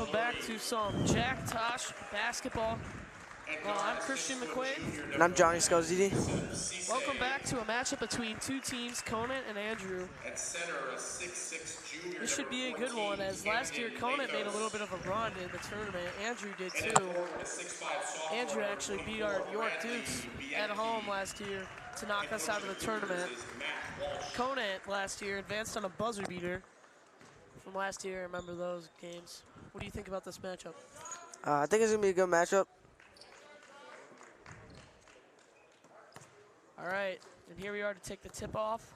welcome back to some Jack Tosh basketball. I'm Christian McQuaid. And I'm Johnny Scalzidi. Welcome back to a matchup between two teams, Conant and Andrew. This should be a good one, as last year Conant made a little bit of a run in the tournament. Andrew did too. Andrew actually beat our York Dukes at home last year to knock us out of the tournament. Conant last year advanced on a buzzer beater from last year. I remember those games. What do you think about this matchup? I think it's going to be a good matchup. All right, and here we are to take the tip off.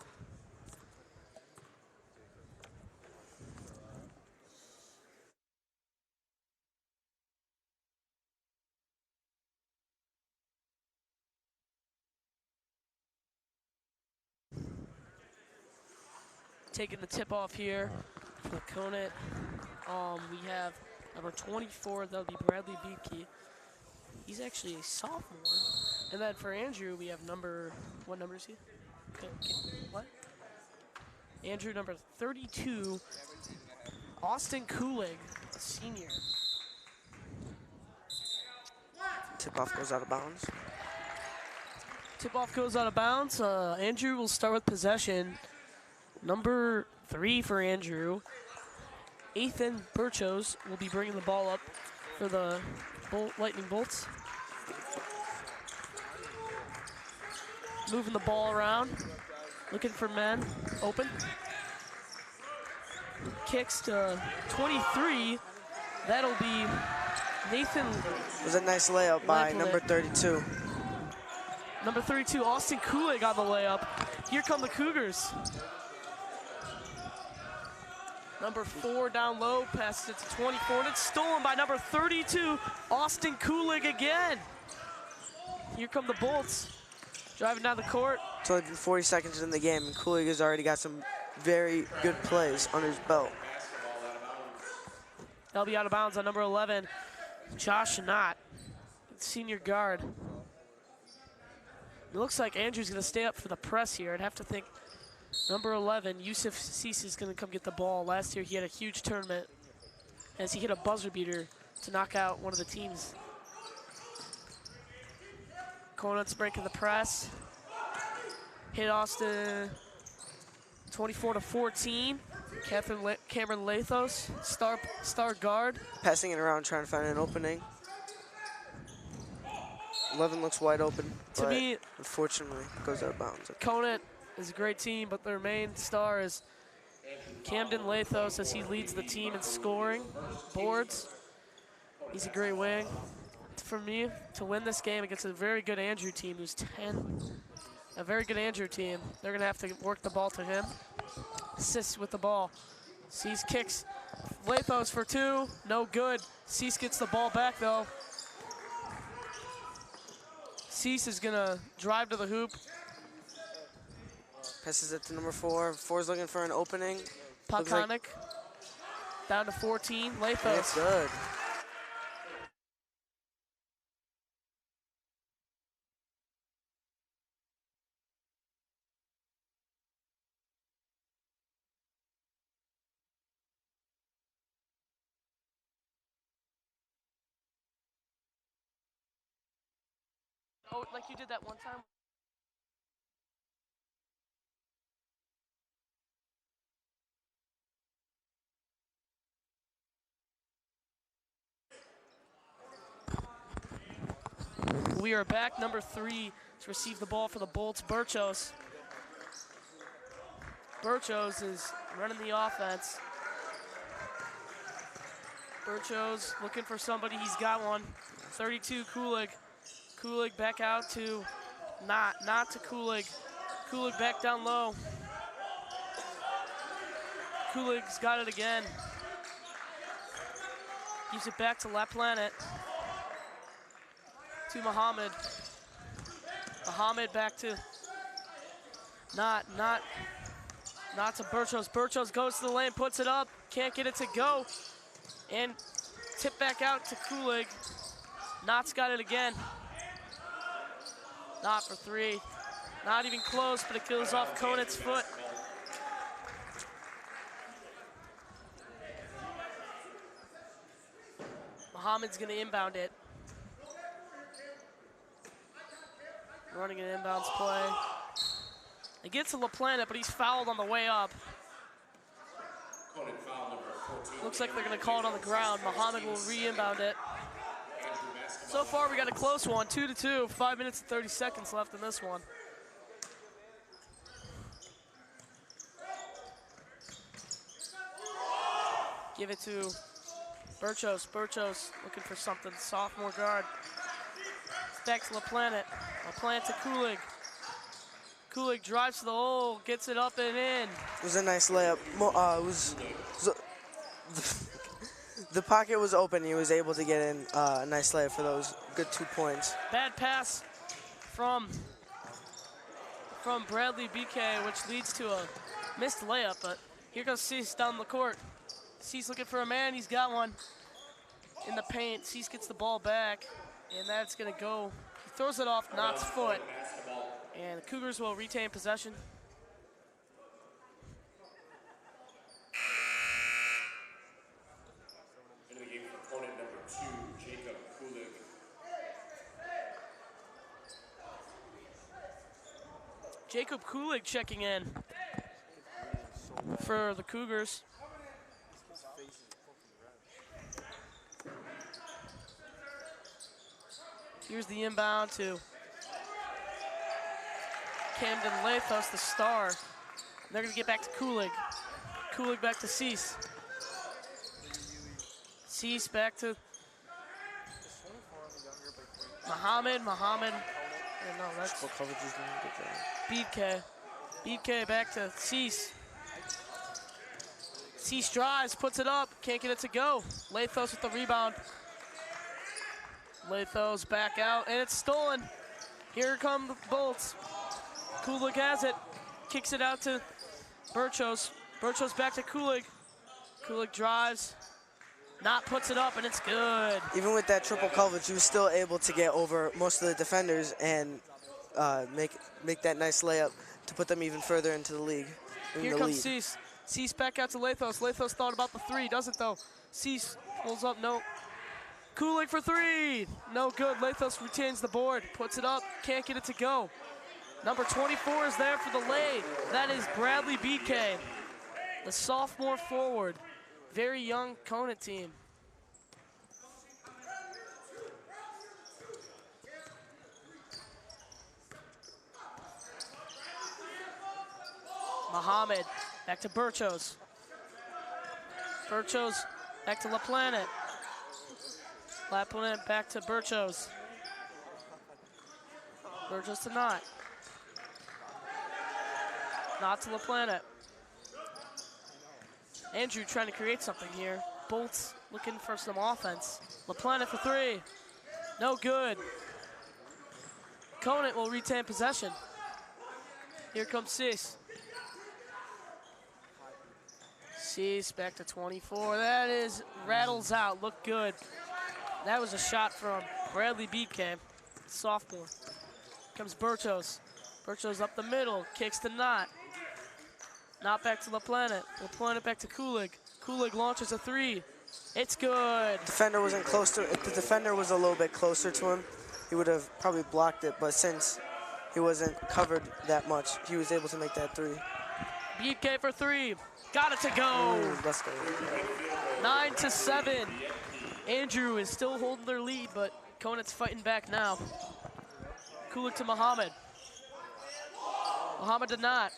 Taking the tip off here for the Conant. We have number 24, that'll be Bradley Beepke. He's actually a sophomore. And then for Andrew, we have what number is he? What? Andrew, number 32, Austin Kulig, a senior. Tip-off goes out of bounds. Tip-off goes out of bounds. Andrew will start with possession. Number 3 for Andrew. Ethan Borchers will be bringing the ball up for the Lightning Bolts. Moving the ball around, looking for men, open. Kicks to 23, that'll be Nathan. It was a nice layup by number 32. Number 32, Austin Kulig on the layup. Here come the Cougars. Number 4 down low, passes it to 24, and it's stolen by number 32, Austin Kulig again. Here come the Bolts. Driving down the court. It's only been 40 seconds in the game, and Kulig has already got some very good plays under his belt. That'll be out of bounds on number 11, Josh Knott, senior guard. It looks like Andrew's going to stay up for the press here. I'd have to think number 11, Yusuf Cease, is going to come get the ball. Last year he had a huge tournament as he hit a buzzer beater to knock out one of the teams. Conant's breaking the press. Hit Austin 24-14. Cameron Lathos, star guard. Passing it around, trying to find an opening. 11 looks wide open, to me, unfortunately goes out of bounds. Conant is a great team, but their main star is Camden Lathos as he leads the team in scoring, boards. He's a great wing. For me, to win this game against a very good Andrew team who's 10, a very good Andrew team, they're gonna have to work the ball to him. Assists with the ball. Cease kicks, Lathos for 2, no good. Cease gets the ball back though. Cease is gonna drive to the hoop. Passes it to number 4. 4's looking for an opening. Pakonic down to 14, Lathos. That's good. Oh, like you did that one time? We are back, number 3 to receive the ball for the Bolts, Borchers. Borchers is running the offense. Borchers looking for somebody, he's got one. 32, Kulig. Kulig back out to not to Kulig. Kulig back down low. Kulig's got it again. Gives it back to Laplanet. To Muhammad. Muhammad back to not to Borchers. Borchers goes to the lane, puts it up, can't get it to go. And tip back out to Kulig. Knott's got it again. Not for 3. Not even close, but it goes off Conant's foot. Muhammad's going to inbound it. Running an inbounds play. It gets to LaPlante, but he's fouled on the way up. Looks like they're going to call it on the ground. Muhammad will re-inbound it. So far, we got a close one, 2-2. 5 minutes and 30 seconds left in this one. Give it to Borchers. Borchers looking for something. Sophomore guard. Back to LaPlante. LaPlante to Kulig. Kulig drives to the hole, gets it up and in. It was a nice layup. The pocket was open. He was able to get in a nice layup for those good 2 points. Bad pass from Bradley BK, which leads to a missed layup, but here goes Cease down the court. Cease looking for a man, he's got one in the paint. Cease gets the ball back, and that's gonna go. He throws it off Knott's foot, and the Cougars will retain possession. Into the game for opponent number 2, Jacob Kulig. Jacob Kulig checking in for the Cougars. Here's the inbound to Camden Lathos, the star. They're going to get back to Kulig. Kulig back to Cease. Cease back to Muhammad. Oh, no, that's BK. BK back to Cease. Cease drives, puts it up, can't get it to go. Lathos with the rebound. Lathos back out, and it's stolen. Here come the Bolts. Kulig has it, kicks it out to Borchers. Borchers back to Kulig. Kulig drives, Knott puts it up, and it's good. Even with that triple coverage, he was still able to get over most of the defenders and make that nice layup to put them even further into the league. Here comes Cease. Cease back out to Lathos. Lathos thought about the three, doesn't though. Cease pulls up, no. Kulig for three, no good. Lathos retains the board, puts it up, can't get it to go. Number 24 is there for the lay. That is Bradley BK, the sophomore forward. Very young Conant team. Muhammad back to Borchers. Borchers back to LaPlante. LaPlante back to Borchers. Borchers to Knott. Knott to LaPlante. Andrew trying to create something here. Bolts looking for some offense. LaPlante for three. No good. Conant will retain possession. Here comes Cease. Cease back to 24. That is, rattles out, look good. That was a shot from Bradley BK, sophomore. Comes Borchers. Borchers up the middle, kicks to Knott. Knott back to LaPlante. LaPlante back to Kulig. Kulig launches a three. It's good. Defender wasn't close to it. If the defender was a little bit closer to him, he would have probably blocked it, but since he wasn't covered that much, he was able to make that three. BK for three. Got it to go. Let's go. 9-7. Andrew is still holding their lead, but Conant's fighting back now. Kulig to Muhammad. Muhammad to Knott.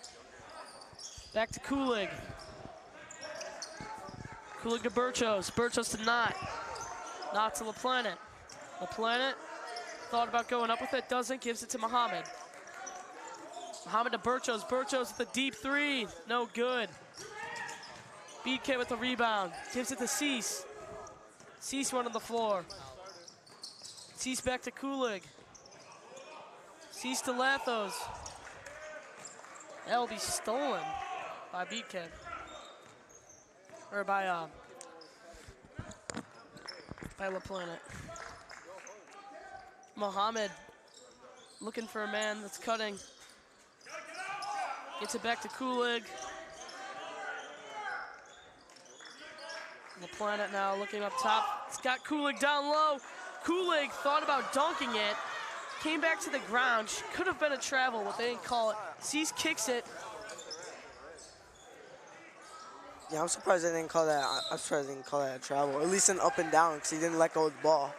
Back to Kulig. Kulig to Borchers. Borchers to Knott. Knott to LaPlante. LaPlante thought about going up with it, doesn't, gives it to Muhammad. Muhammad to Borchers. Borchers with the deep three. No good. BK with the rebound. Gives it to Cease. Cease running the floor. Cease back to Kulig. Cease to Lathos. That'll be stolen by BK. Or by LaPlante. Muhammad looking for a man that's cutting. Gets it back to Kulig. LaPlanet now looking up top. It's got Kulig down low. Kulig thought about dunking it. Came back to the ground. Could have been a travel, but they didn't call it. Cease kicks it. Yeah, I'm surprised they didn't call that. I'm surprised they didn't call that a travel. At least an up and down, because he didn't let go of the ball.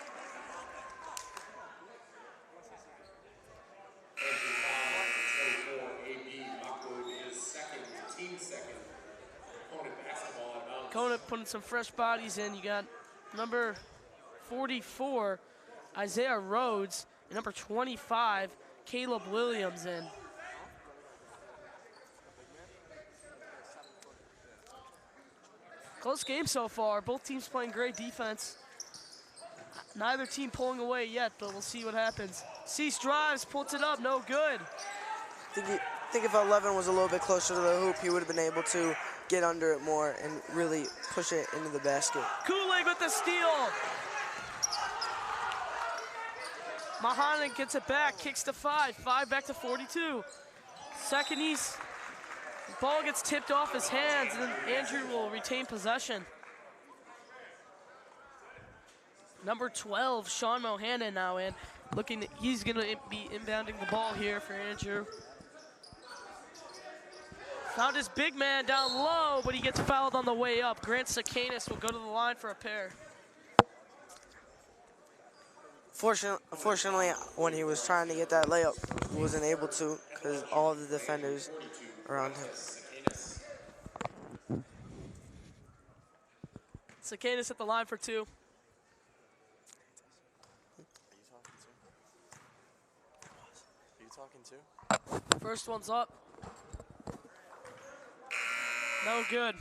Conant putting some fresh bodies in. You got number 44, Isaiah Rhodes, and number 25, Caleb Williams in. Close game so far. Both teams playing great defense. Neither team pulling away yet, but we'll see what happens. Cease drives, puts it up, no good. I think if 11 was a little bit closer to the hoop, he would have been able to get under it more and really push it into the basket. Kulig with the steal. Mahanan gets it back, kicks to 5 back to 42. Second East, ball gets tipped off his hands, and Andrew will retain possession. Number 12, Sean Mohanan now in. He's gonna be inbounding the ball here for Andrew. Found his big man down low, but he gets fouled on the way up. Grant Sakanis will go to the line for a pair. Unfortunately, when he was trying to get that layup, he wasn't able to because all the defenders around him. Sakanis at the line for 2. Are you talking to? First one's up. No good.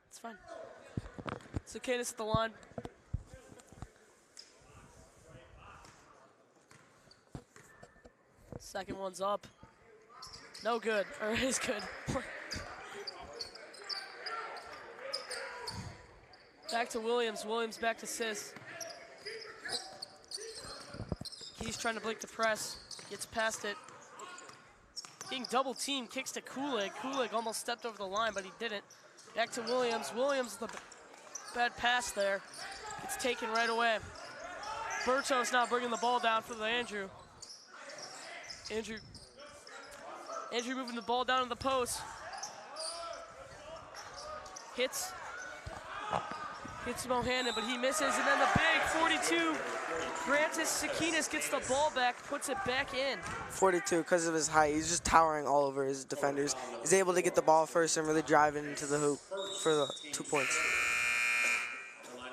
It's fine. Sakanis at the line. Second one's up. No good, or it is good. Back to Williams. Williams back to Sis. He's trying to break the press. Gets past it. Being double teamed, kicks to Kulig. Kulig almost stepped over the line, but he didn't. Back to Williams. Williams, the bad pass there. It's taken right away. Borchers now bringing the ball down for the Andrew. Andrew moving the ball down to the post. Hits Mohanan, but he misses, and then the big 42. Grantis Sakinis gets the ball back, puts it back in. 42, because of his height, he's just towering all over his defenders. He's able to get the ball first and really drive it into the hoop for the 2 points.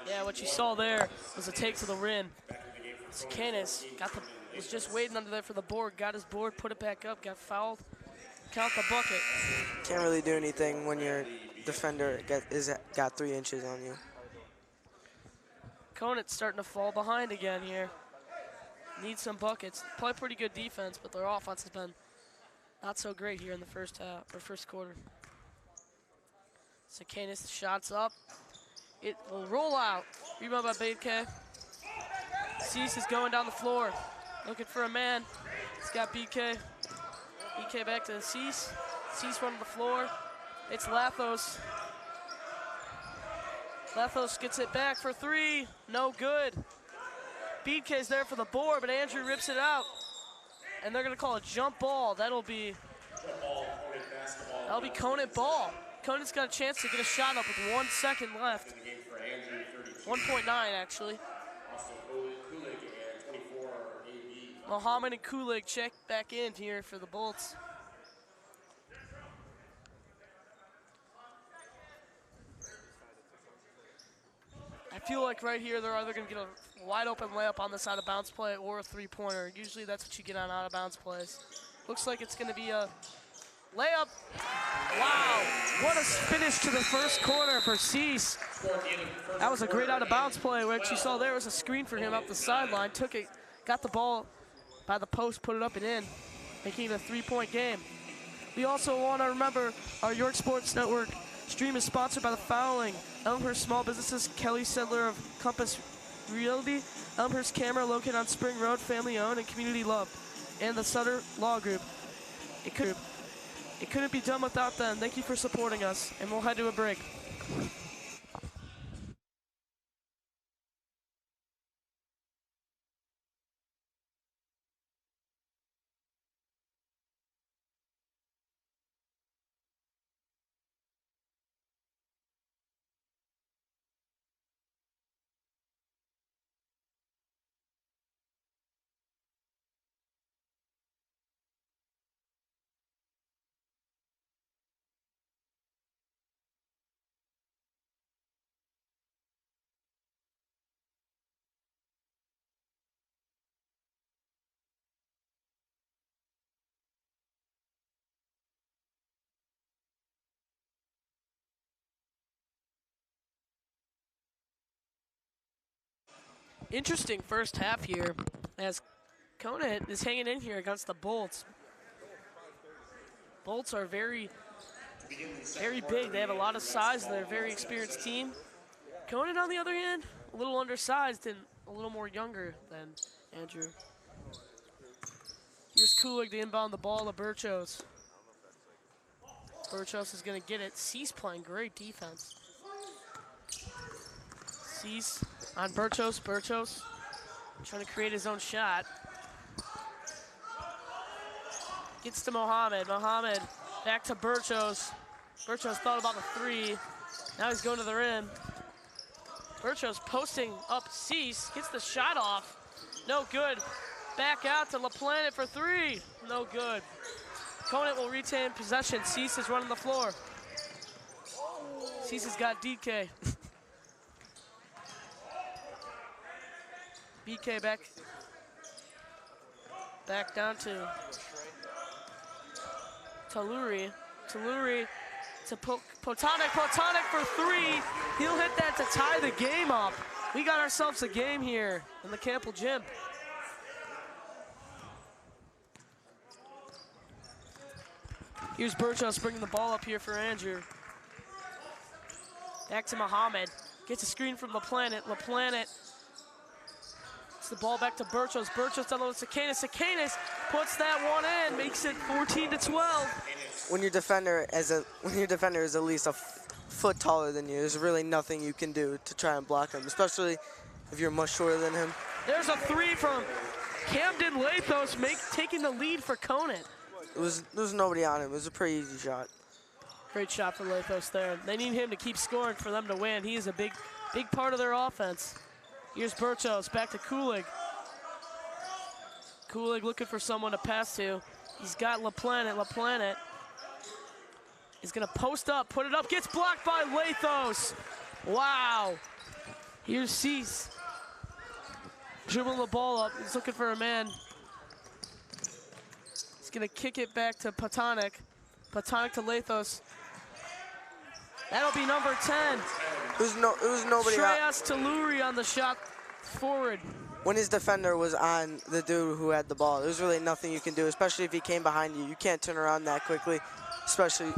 Yeah, what you saw there was a take to the rim. Sakinis was just waiting under there for the board, got his board, put it back up, got fouled. Count the bucket. Can't really do anything when your defender got 3 inches on you. Conant's starting to fall behind again here. Needs some buckets. Play pretty good defense, but their offense has been not so great here in the first quarter. Sakanis shots up. It will roll out. Rebound by BK. Cease is going down the floor, looking for a man. He's got BK. BK back to Cease. Cease running the floor. It's Lathos. Lathos gets it back for 3. No good. BK's there for the board, but Andrew rips it out. And they're going to call a jump ball. That'll be Conant ball. Conant's got a chance to get a shot up with 1 second left. 1.9 actually. Mohamed and Kulig check back in here for the Bolts. I feel like right here they're either going to get a wide open layup on this out of bounds play or a 3-pointer. Usually that's what you get on out of bounds plays. Looks like it's going to be a layup. Wow, what a finish to the first quarter for Cease. That was a great out of bounds play. What you saw there was a screen for him up the sideline. Took it, got the ball by the post, put it up and in, making it a 3-point game. We also want to remember our York Sports Network stream is sponsored by The Fouling, Elmhurst Small Businesses, Kelly Sedler of Compass Realty, Elmhurst Camera, located on Spring Road, family owned and community loved. And the Sutter Law Group. It couldn't be done without them. Thank you for supporting us, and we'll head to a break. Interesting first half here as Conant is hanging in here against the Bolts. Bolts are very big. They have a lot of size. They're a very experienced team. Conant, on the other hand, a little undersized and a little more younger than Andrew. Here's Kulig to inbound the ball to Borchers. Borchers is going to get it. Cease playing great defense. Cease on Borchers. Borchers trying to create his own shot. Gets to Mohammed. Mohammed back to Borchers. Borchers thought about the three. Now he's going to the rim. Borchers posting up Cease. Gets the shot off. No good. Back out to LaPlanet for three. No good. Conant will retain possession. Cease is running the floor. Cease has got DK. BK back down to Taluri. Taluri to Potonic. Potonic for three. He'll hit that to tie the game up. We got ourselves a game here in the Campbell Gym. Here's Borchers bringing the ball up here for Andrew. Back to Mohammed. Gets a screen from LaPlanet. LaPlanet. The ball back to Borchers. Borchers down low to Sakanis. Sakanis puts that one in, makes it 14-12. When your defender is at least a foot taller than you, there's really nothing you can do to try and block him, especially if you're much shorter than him. There's a three from Camden Lathos, taking the lead for Conant. There was nobody on him. It was a pretty easy shot. Great shot for Lathos there. They need him to keep scoring for them to win. He is a big part of their offense. Here's Borchers, back to Kulig. Kulig looking for someone to pass to. He's got LaPlanet. LaPlanet is gonna post up, put it up, gets blocked by Lathos. Wow. Here's Cease. Dribbling the ball up, he's looking for a man. He's gonna kick it back to Potonic. Potonic to Lathos. That'll be number 10. It was nobody out. Treyas Taluri on the shot forward. When his defender was on the dude who had the ball, there's really nothing you can do, especially if he came behind you. You can't turn around that quickly, especially.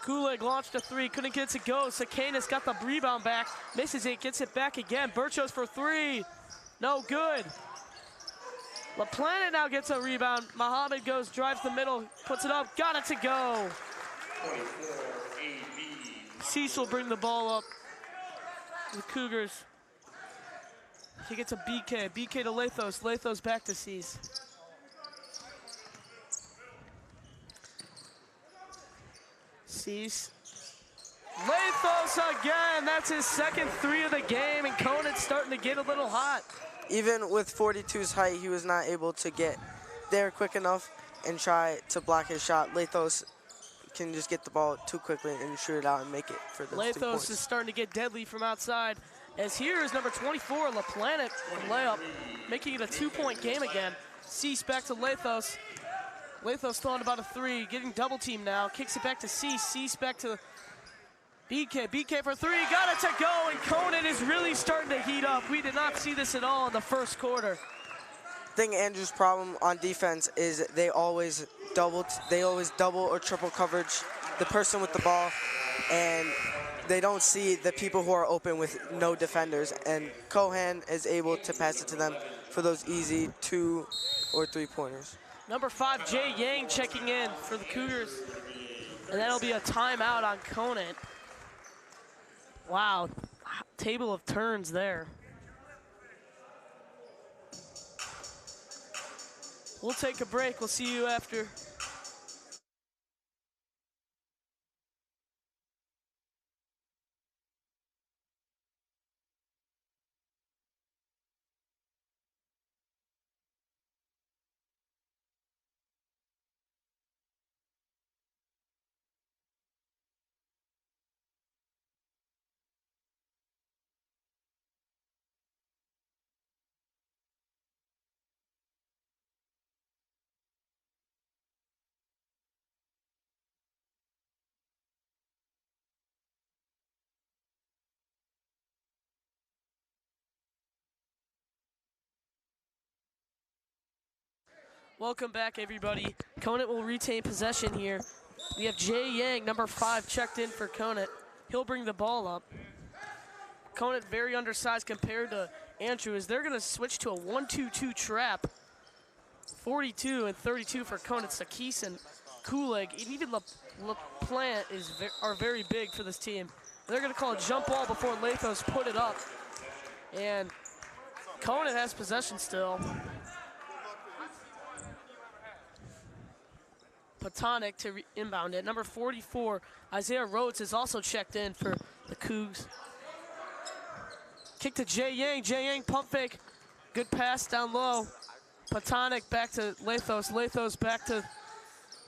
Kulig launched a three, couldn't get it to go. Sakanis got the rebound back, misses it, gets it back again. Borchers for three, no good. LaPlanet now gets a rebound. Mohammed goes, drives the middle, puts it up, got it to go. Cease will bring the ball up. The Cougars. He gets a BK. BK to Lathos. Lathos back to Cease. Cease. Lathos again. That's his second three of the game, and Conant's starting to get a little hot. Even with 42's height, he was not able to get there quick enough and try to block his shot. Lathos can just get the ball too quickly and shoot it out and make it for those 2 points. Lathos is starting to get deadly from outside. As here is number 24, LaPlanet, layup, making it a 2-point game again. Cease back to Lathos. Lathos throwing about a three, getting double team now. Kicks it back to Cease. Cease back to BK. BK for three, got it to go, and Conant is really starting to heat up. We did not see this at all in the first quarter. I think Andrew's problem on defense is they always double or triple coverage the person with the ball, and they don't see the people who are open with no defenders, and Cohan is able to pass it to them for those easy 2 or 3 pointers. Number 5, Jay Yang checking in for the Cougars. And that'll be a timeout on Conant. Wow, table of turns there. We'll take a break. We'll see you after. Welcome back, everybody. Conant will retain possession here. We have Jay Yang, number 5, checked in for Conant. He'll bring the ball up. Conant very undersized compared to Andrew, as they're going to switch to a 1-2-2 trap. 42 and 32 for Conant. Sakis and Kulig, and even LaPlante are very big for this team. They're going to call a jump ball before Lathos put it up. And Conant has possession still. Platonic to inbound it. Number 44, Isaiah Rhodes, is also checked in for the Cougs. Kick to Jay Yang. Jay Yang pump fake. Good pass down low. Platonic back to Lathos. Lathos back to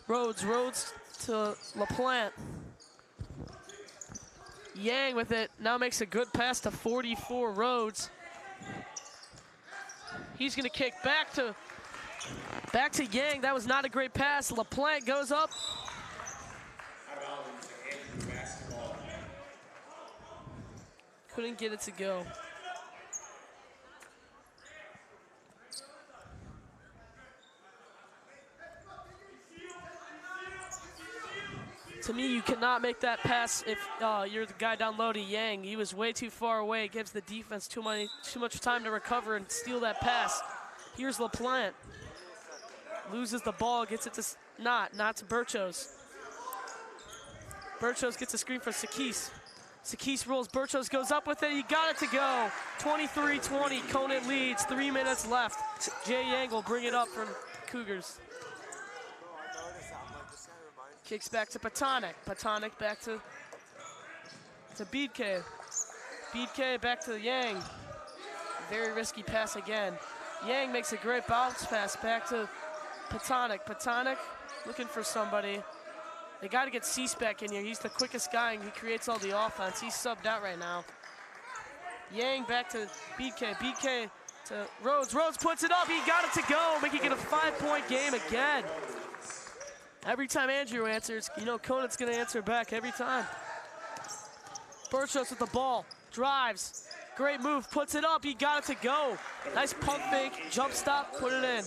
Rhodes. Rhodes to LaPlante. Yang with it. Now makes a good pass to 44 Rhodes. He's going to kick back to Yang. That was not a great pass. LaPlante goes up. Couldn't get it to go. To me, you cannot make that pass if you're the guy down low to Yang. He was way too far away. It gives the defense too much time to recover and steal that pass. Here's LaPlante. Loses the ball, gets it to not to Borchers. Borchers gets a screen for Sakis. Sakis rolls, Borchers goes up with it, he got it to go. 23-20, Conant leads, 3 minutes left. Jay Yang will bring it up from Cougars. Kicks back to Platonic. Platonic back to Beedke. Beedke back to Yang. Very risky pass again. Yang makes a great bounce pass back to Platonic. Platonic looking for somebody. They got to get Cease back in here. He's the quickest guy and he creates all the offense. He's subbed out right now. Yang back to BK. BK to Rhodes. Rhodes puts it up. He got it to go, making it a 5-point game again. Every time Andrew answers, you know Conant's going to answer back every time. Borchers with the ball. Drives. Great move. Puts it up. He got it to go. Nice pump fake. Jump stop. Put it in.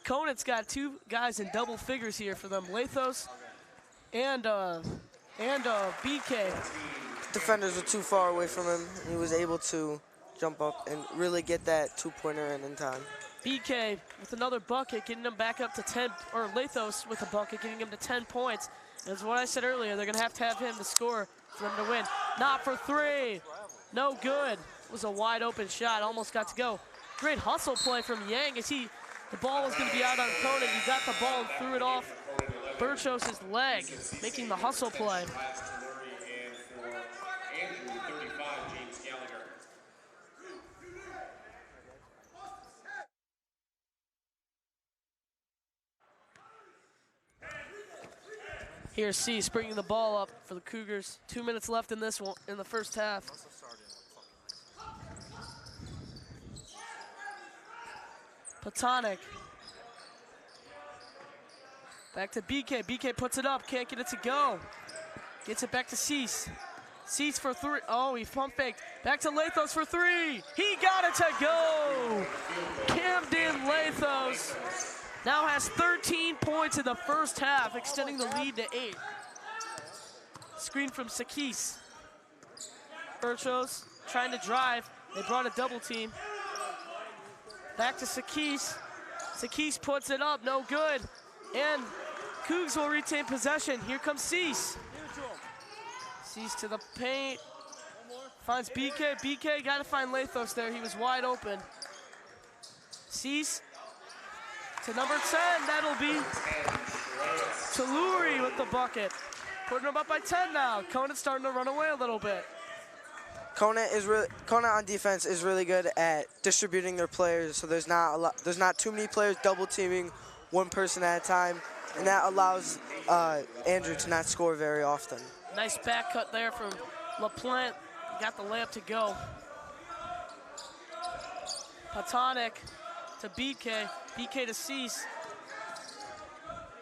Conant's got 2 guys in double figures here for them, Lathos and BK. Defenders were too far away from him. He was able to jump up and really get that 2-pointer in time. BK with another bucket, getting him back up to 10, or Lathos with a bucket, getting him to 10 points. And as what I said earlier, they're going to have him to score for them to win. Not for 3. No good. It was a wide open shot, almost got to go. Great hustle play from Yang as the ball was going to be out on Conant. He got the ball and threw it off Borchers' leg, making the hustle play. Here's Cease bringing the ball up for the Cougars. 2 minutes left in this one, in the first half. Platonic. Back to BK. BK puts it up. Can't get it to go. Gets it back to Cease. Cease for 3. Oh, he pump faked. Back to Lathos for 3. He got it to go. Camden Lathos Now has 13 points in the first half, extending the lead to 8. Screen from Sakis. Borchers trying to drive. They brought a double team. Back to Sakis. Sakis puts it up, no good. And Cougs will retain possession. Here comes Cease. Cease to the paint. Finds BK. BK got to find Lathos there. He was wide open. Cease to number 10. That'll be Taluri with the bucket. Putting them up by 10 now. Conant starting to run away a little bit. Conant on defense is really good at distributing their players, so there's not too many players double teaming one person at a time, and that allows Andrew to not score very often. Nice back cut there from LaPlante. Got the layup to go. Patonic to BK. BK to Cease.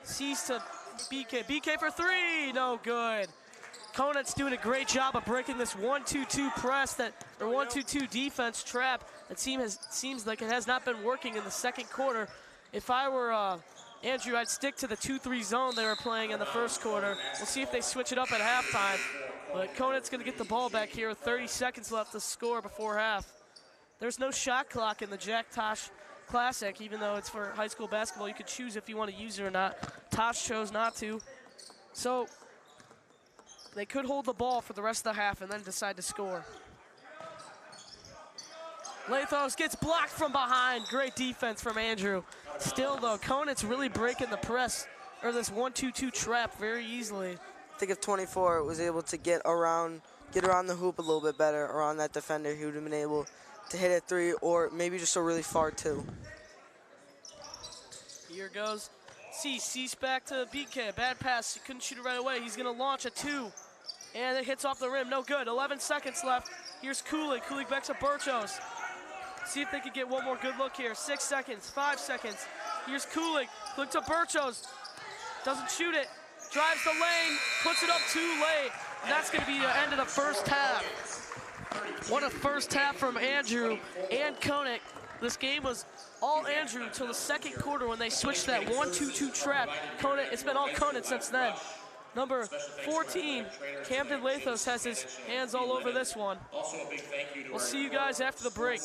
Cease to BK. BK for 3. No good. Conant's doing a great job of breaking this 1-2-2 press or 1-2-2 defense trap that seems like it has not been working in the second quarter. If I were Andrew, I'd stick to the 2-3 zone they were playing in the first quarter. We'll see if they switch it up at halftime. But Conant's going to get the ball back here with 30 seconds left to score before half. There's no shot clock in the Jack Tosh Classic, even though it's for high school basketball. You could choose if you want to use it or not. Tosh chose not to. So they could hold the ball for the rest of the half and then decide to score. Lathos gets blocked from behind. Great defense from Andrew. Still, though, Conant's really breaking the press, or this 1-2-2 trap very easily. I think if 24 was able to get around the hoop a little bit better, around that defender, he would have been able to hit a 3 or maybe just a really far 2. Here goes Cease back to BK. Bad pass. He couldn't shoot it right away. He's going to launch a 2. And it hits off the rim. No good. 11 seconds left. Here's Kulig. Kulig back to Borchers. See if they can get one more good look here. 6 seconds. 5 seconds. Here's Kulig. Kulig to Borchers. Doesn't shoot it. Drives the lane. Puts it up too late. And that's going to be the end of the first half. What a first half from Andrew and Conant. This game was all Andrew until the second quarter when they switched that 1-2-2 trap. Conant, it's been all Conant since then. Number 14, Camden Lathos, has his hands all over this one. We'll see you guys after the break.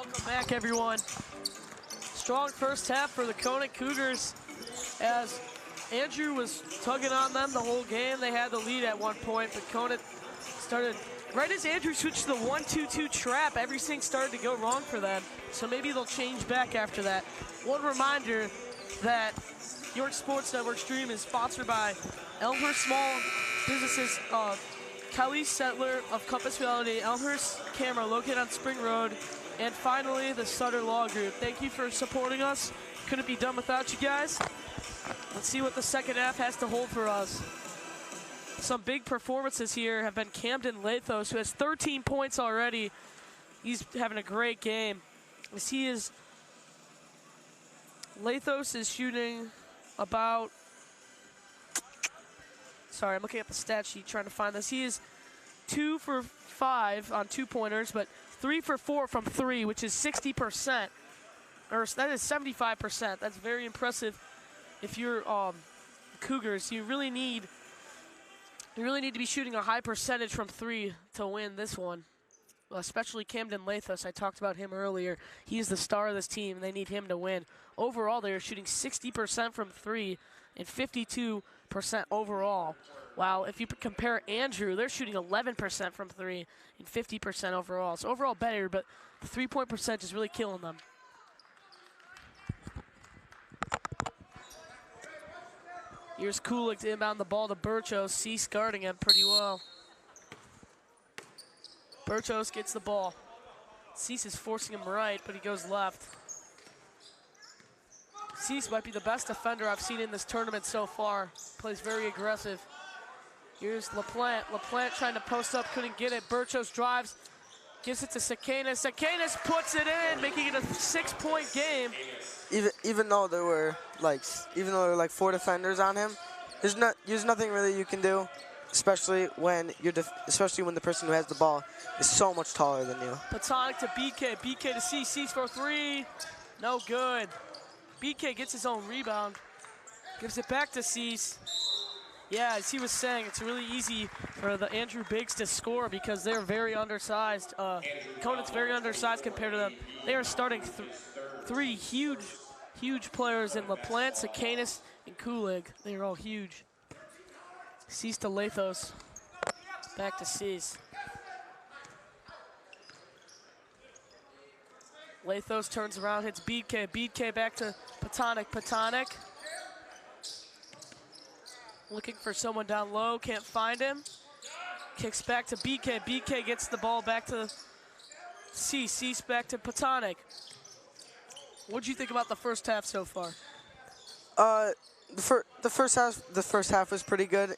Welcome back, everyone. Strong first half for the Conant Cougars as Andrew was tugging on them the whole game. They had the lead at one point, but Conant started, right as Andrew switched to the 1-2-2 trap, everything started to go wrong for them. So maybe they'll change back after that. One reminder that York Sports Network stream is sponsored by Elmhurst Small Businesses, Kelly Settler of Compass Reality, Elmhurst Camera located on Spring Road, and finally the Sutter Law Group. Thank you for supporting us. Couldn't be done without you guys. Let's see what the second half has to hold for us. Some big performances here have been Camden Lathos, who has 13 points already. He's having a great game. As he is, Lathos is shooting about, sorry, I'm looking at the stat sheet trying to find this. He is 2 for 5 on 2-pointers, but 3 for 4 from 3, which is 60%. Or that is 75%. That's very impressive. If you're Cougars, you really need to be shooting a high percentage from 3 to win this one. Well, especially Camden Lathos. I talked about him earlier. He's the star of this team, and they need him to win. Overall, they are shooting 60% from 3 and 52% overall. While if you compare Andrew, they're shooting 11% from 3 and 50% overall. So overall better, but the 3-point percentage is really killing them. Here's Kulik to inbound the ball to Borchers. Cease guarding him pretty well. Borchers gets the ball. Cease is forcing him right, but he goes left. Cease might be the best defender I've seen in this tournament so far. Plays very aggressive. Here's LaPlante. LaPlante trying to post up, couldn't get it. Borchers drives, gives it to Sakanis. Sakanis puts it in, making it a 6-point game. Even though there were like 4 defenders on him, there's nothing really you can do, especially when the person who has the ball is so much taller than you. Platonic to BK. BK to Cease. Cease for 3. No good. BK gets his own rebound. Gives it back to Cease. Yeah, as he was saying, it's really easy for the Andrew Biggs to score because they're very undersized. Conant's very undersized compared to them. They are starting 3 huge players in LaPlante, Sakanis, and Kulig. They are all huge. Cease to Lathos. Back to Cease. Lathos turns around, hits BK. BK back to Patonic. Patonic. Looking for someone down low, can't find him. Kicks back to BK. BK gets the ball back to Cease. Cease back to Patonic. What did you think about the first half so far? The first half was pretty good.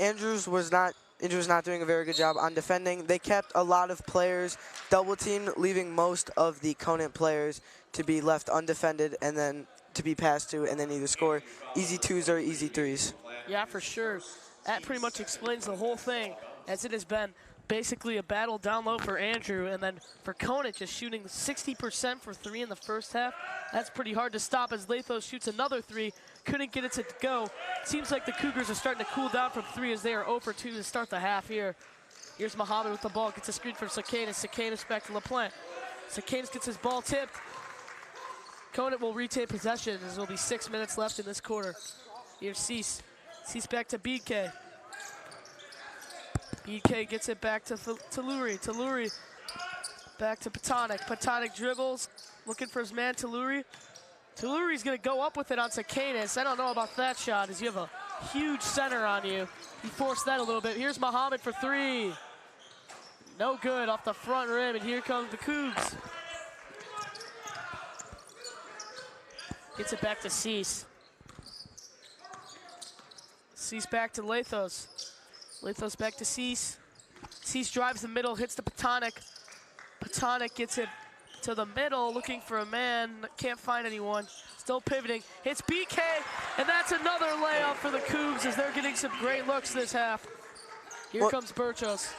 Andrews was not doing a very good job on defending. They kept a lot of players double teamed, leaving most of the Conant players to be left undefended and then to be passed to and then either score easy 2s or easy 3s. Yeah, for sure. That pretty much explains the whole thing, as it has been basically a battle down low for Andrew, and then for Conant just shooting 60% for 3 in the first half. That's pretty hard to stop as Lathos shoots another 3. Couldn't get it to go. Seems like the Cougars are starting to cool down from 3 as they are 0 for 2 to start the half here. Here's Muhammad with the ball, gets a screen from Sakanis. Sakanis back to LaPlante. Sakanis gets his ball tipped. Conant will retain possession as there will be 6 minutes left in this quarter. Here's Cease. Cease back to BK. BK gets it back to Lurie. Lurie back to Patonic. Patonic dribbles, looking for his man Lurie. Lurie's gonna go up with it on Sakanis. I don't know about that shot as you have a huge center on you. He forced that a little bit. Here's Muhammad for 3. No good off the front rim, and here comes the Cougs. Gets it back to Cease. Cease back to Lathos. Lathos back to Cease. Cease drives the middle, hits the Patonic. Patonic gets it to the middle, looking for a man. Can't find anyone. Still pivoting. Hits BK, and that's another layup for the Cougs as they're getting some great looks this half. Here comes Borchers.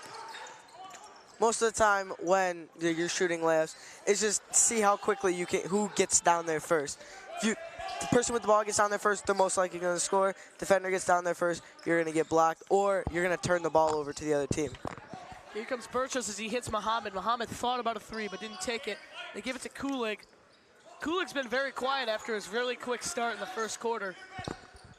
Most of the time when you're shooting layups, it's just see how quickly who gets down there first. If the person with the ball gets down there first, they're most likely going to score. Defender gets down there first, you're going to get blocked, or you're going to turn the ball over to the other team. Here comes Borchers as he hits Muhammad. Muhammad thought about a three, but didn't take it. They give it to Kulig. Kulig's been very quiet after his really quick start in the first quarter.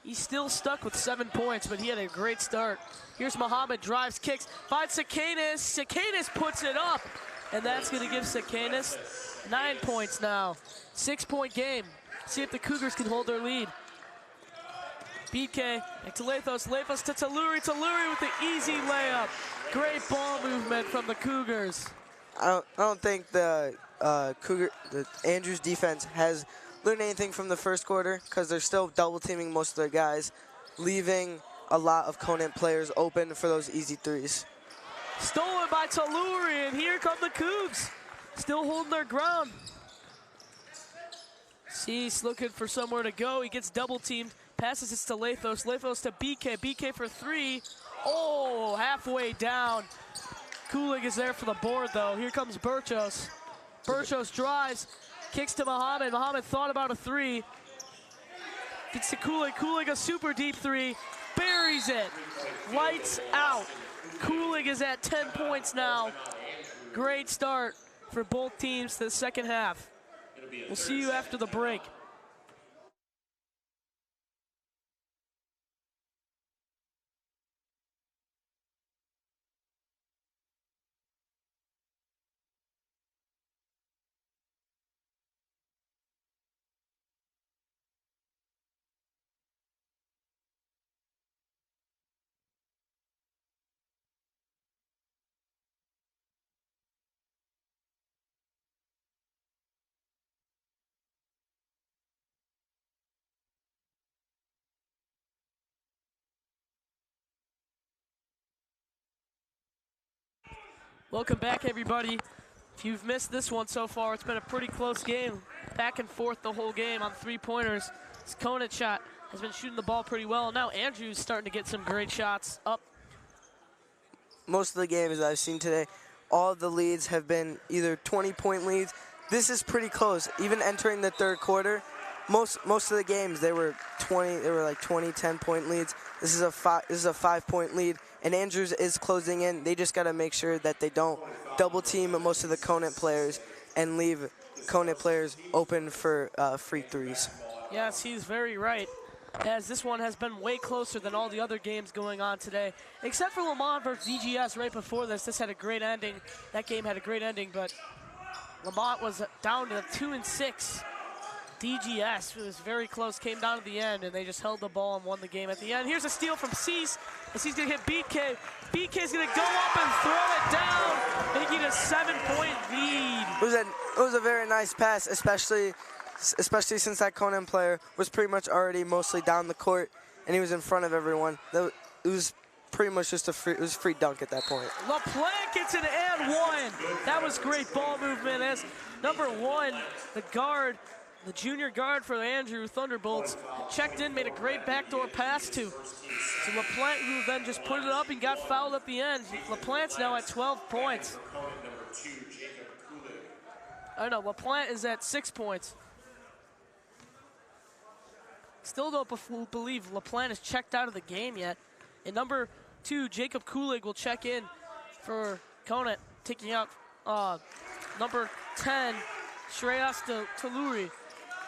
He's still stuck with 7 points, but he had a great start. Here's Muhammad, drives, kicks, finds Sakanis. Sakanis puts it up, and that's going to give Sakanis 9 points now. 6-point game. See if the Cougars can hold their lead. BK, back to Lathos. Lathos to Taluri. Taluri with the easy layup. Great ball movement from the Cougars. I don't think the Andrews defense has learned anything from the first quarter because they're still double teaming most of their guys, leaving a lot of Conant players open for those easy threes. Stolen by Taluri, and here come the Cougs. Still holding their ground. Cease looking for somewhere to go. He gets double teamed. Passes it to Lathos. Lathos to BK. BK for three. Oh, halfway down. Kulig is there for the board, though. Here comes Borchers. Borchers drives. Kicks to Muhammad. Muhammad thought about a three. Gets to Kulig. Kulig a super deep three. Buries it. Lights out. Kulig is at 10 points now. Great start for both teams to the second half. We'll see you after the break. Welcome back, everybody. If you've missed this one so far, it's been a pretty close game. Back and forth the whole game on three-pointers. This Conant shot has been shooting the ball pretty well. Now Andrews starting to get some great shots up. Most of the games I've seen today, all of the leads have been either 20-point leads. This is pretty close. Even entering the third quarter, most of the games they were like 20, 10-point leads. This is a 5-point lead, and Andrews is closing in. They just got to make sure that they don't double team most of the Conant players and leave Conant players open for free threes. Yes, he's very right, as this one has been way closer than all the other games going on today. Except for Lamont versus DGS right before this. This had a great ending. That game had a great ending, but Lamont was down to 2-6. DGS was very close, came down to the end, and they just held the ball and won the game at the end. Here's a steal from Cease, as he's gonna hit BK. BK's gonna go up and throw it down, making a 7-point lead. It was a very nice pass, especially since that Conant player was pretty much already mostly down the court, and he was in front of everyone. It was pretty much just a free dunk at that point. LaPlante gets an and one. That was great ball movement as number one, the guard, the junior guard for the Andrew Thunderbolts, checked in, made a great backdoor pass to LaPlante, who then just put it up and got fouled at the end. LaPlante's now at 12 points. I know, LaPlante is at 6 points. Still don't believe LaPlante is checked out of the game yet. And number 2, Jacob Kulig will check in for Conant, taking out number 10, Shreyas Taluri.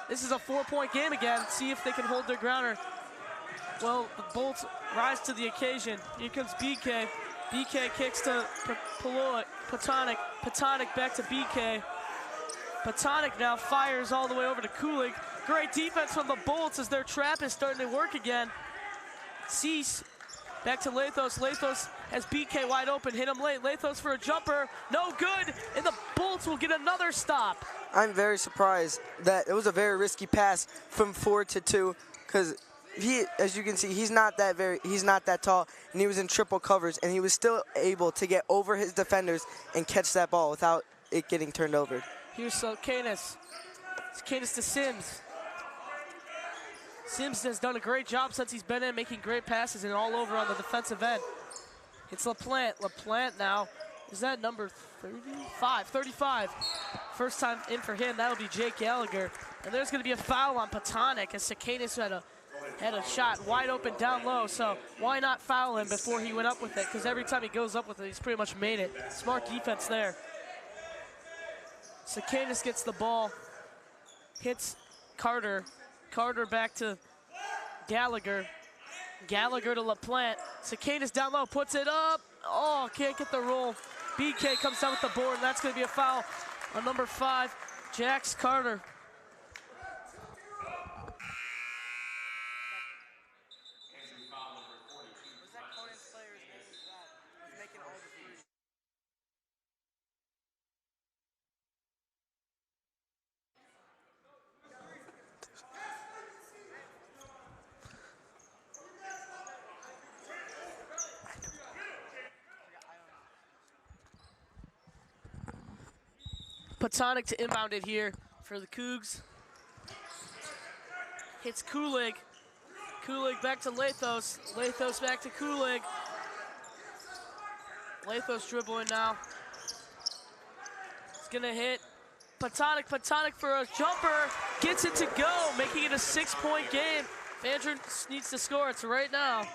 This is a 4-point game again. See if they can hold their ground. Well, the Bolts rise to the occasion. Here comes BK. BK kicks to Patonic. Patonic back to BK. Patonic now fires all the way over to Kulig. Great defense from the Bolts as their trap is starting to work again. Cease back to Lathos. Lathos has BK wide open. Hit him late. Lathos for a jumper. No good. And the Bolts will get another stop. I'm very surprised that it was a very risky pass from 4 to 2 because he, as you can see, he's not that tall, and he was in triple covers, and he was still able to get over his defenders and catch that ball without it getting turned over. Here's Canis. It's Canis to Sims. Sims has done a great job since he's been in, making great passes and all over on the defensive end. It's LaPlante. LaPlante now, is that number 35? 35. First time in for him, that'll be Jake Gallagher. And there's gonna be a foul on Patonic as Sakanis had a Had a shot wide open down low, so why not foul him before he went up with it? Because every time he goes up with it, he's pretty much made it. Smart defense there. Sakanis gets the ball, hits Carter. Carter back to Gallagher. Gallagher to LaPlante. Sakanis down low, puts it up. Oh, can't get the roll. BK comes down with the board, and that's going to be a foul on number 5, Jax Carter. Patonic to inbound it here for the Cougs. Hits Kulig. Kulig back to Lathos. Lathos back to Kulig. Lathos dribbling now. It's gonna hit Patonic. Patonic for a jumper. Gets it to go, making it a 6-point game. If Andrew needs to score, it's right now.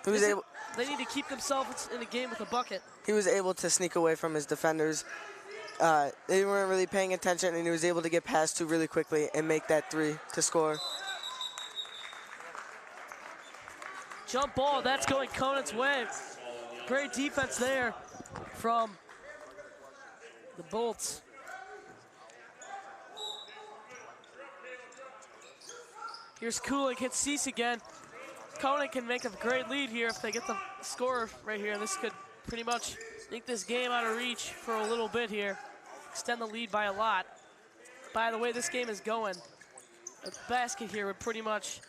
They need to keep themselves in a game with a bucket. He was able to sneak away from his defenders. They weren't really paying attention, and he was able to get past 2 really quickly and make that 3 to score. Jump ball, that's going Conant's way. Great defense there from the Bolts. Here's Kulik, hits Cease again. Conant can make a great lead here if they get the score right here. This could pretty much make this game out of reach for a little bit here. Extend the lead by a lot. By the way this game is going, a basket here would pretty much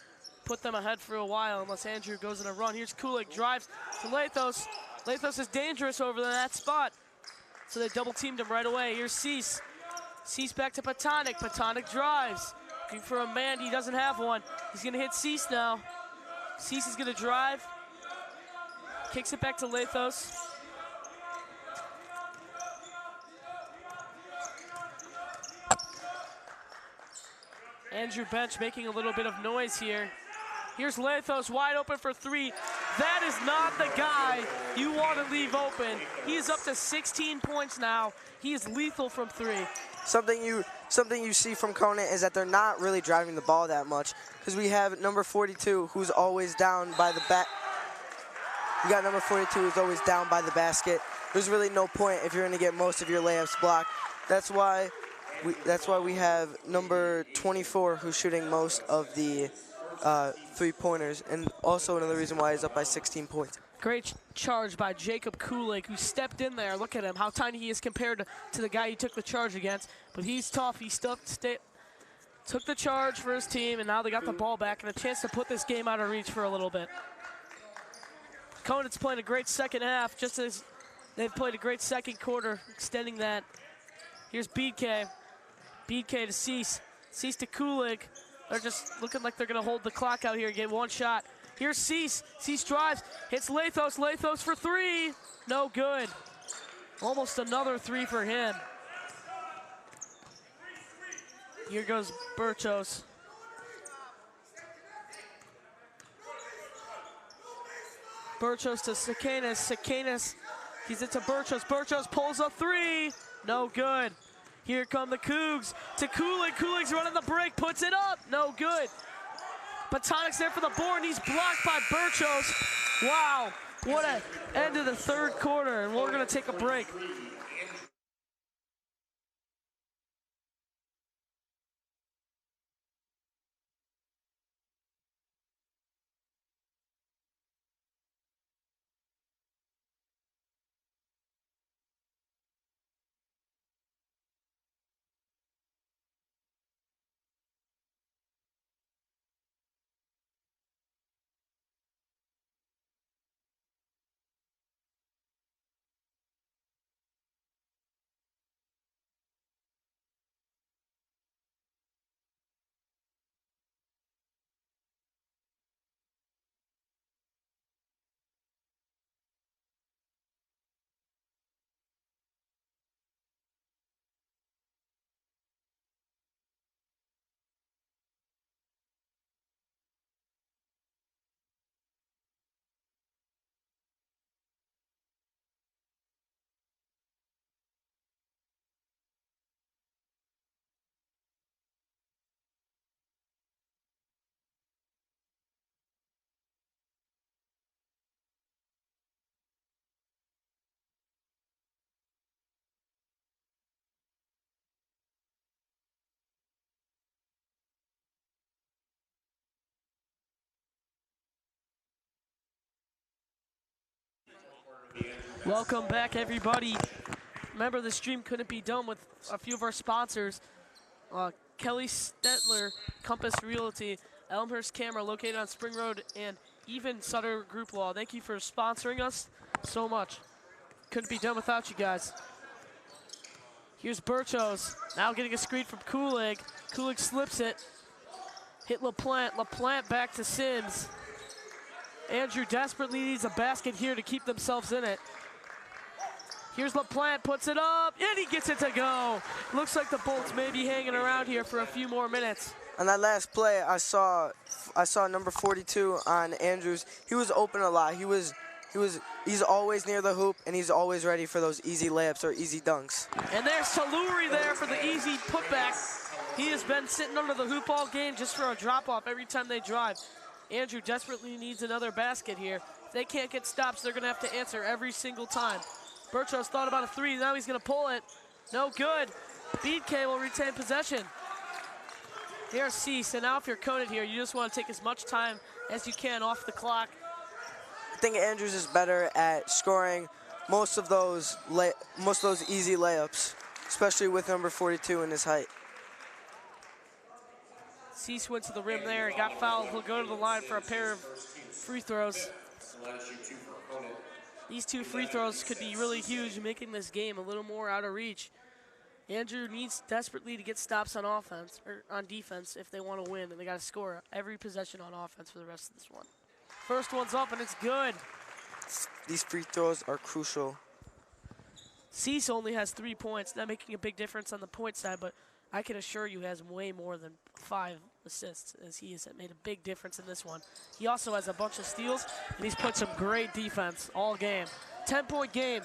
put them ahead for a while unless Andrew goes in a run. Here's Kulik, drives to Lathos. Lathos is dangerous over that spot. So they double teamed him right away. Here's Cease. Cease back to Patonic. Patonic drives. Looking for a man, he doesn't have one. He's gonna hit Cease now. Cease is gonna drive. Kicks it back to Lathos. Andrew Bench making a little bit of noise here. Here's Lathos wide open for 3. That is not the guy you want to leave open. He is up to 16 points now. He is lethal from 3. Something you see from Conant is that they're not really driving the ball that much, because we have number 42 who's always down by the back. We got number 42 who's always down by the basket. There's really no point if you're going to get most of your layups blocked. That's why we have number 24 who's shooting most of the 3-pointers, and also another reason why he's up by 16 points. Great charge by Jacob Kulik, who stepped in there. Look at him, how tiny he is compared to the guy he took the charge against. But he's tough. He took the charge for his team, and now they got the ball back and a chance to put this game out of reach for a little bit. Conant's playing a great second half, just as they've played a great second quarter, extending that. Here's BK. BK to Cease. Cease to Kulik. They're just looking like they're going to hold the clock out here and get one shot. Here's Cease. Cease drives, hits Lathos. Lathos for 3. No good. Almost another 3 for him. Here goes Borchers. Borchers to Sakanis. Sakanis, he's into Borchers. Borchers pulls a 3. No good. Here come the Cougs to Kulik. Kulik's running the break, puts it up. No good. Patonic's there for the board, and he's blocked by Borchers. Wow, what an end of the third quarter, and we're going to take a break. Welcome back, everybody. Remember, the stream couldn't be done with a few of our sponsors. Kelly Stetler, Compass Realty, Elmhurst Camera, located on Spring Road, and even Sutter Group Law. Thank you for sponsoring us so much. Couldn't be done without you guys. Here's Borchers, now getting a screen from Kulig. Kulig slips it. Hit LaPlante. LaPlante back to Sims. Andrew desperately needs a basket here to keep themselves in it. Here's LaPlante, puts it up, and he gets it to go. Looks like the Bolts may be hanging around here for a few more minutes. On that last play, I saw number 42 on Andrews. He was open a lot. He's always near the hoop, and he's always ready for those easy layups or easy dunks. And there's Taluri there for the easy putback. He has been sitting under the hoop all game just for a drop-off every time they drive. Andrew desperately needs another basket here. If they can't get stops, they're gonna have to answer every single time. Borchers thought about a three, now he's gonna pull it. No good. BK will retain possession. Here's Cease, and now if you're Conant here, you just wanna take as much time as you can off the clock. I think Andrews is better at scoring most of those easy layups, especially with number 42 in his height. Cease went to the rim there, he got fouled. He'll go to the line for a pair of free throws. These two free throws could be really huge, making this game a little more out of reach. Andrew needs desperately to get stops on offense, or on defense, if they want to win, and they got to score every possession on offense for the rest of this one. First one's up, and it's good. These free throws are crucial. Cease only has 3 points, not making a big difference on the point side, but I can assure you he has way more than 5 assists, as he has made a big difference in this one. He also has a bunch of steals, and he's put some great defense all game. 10-point game.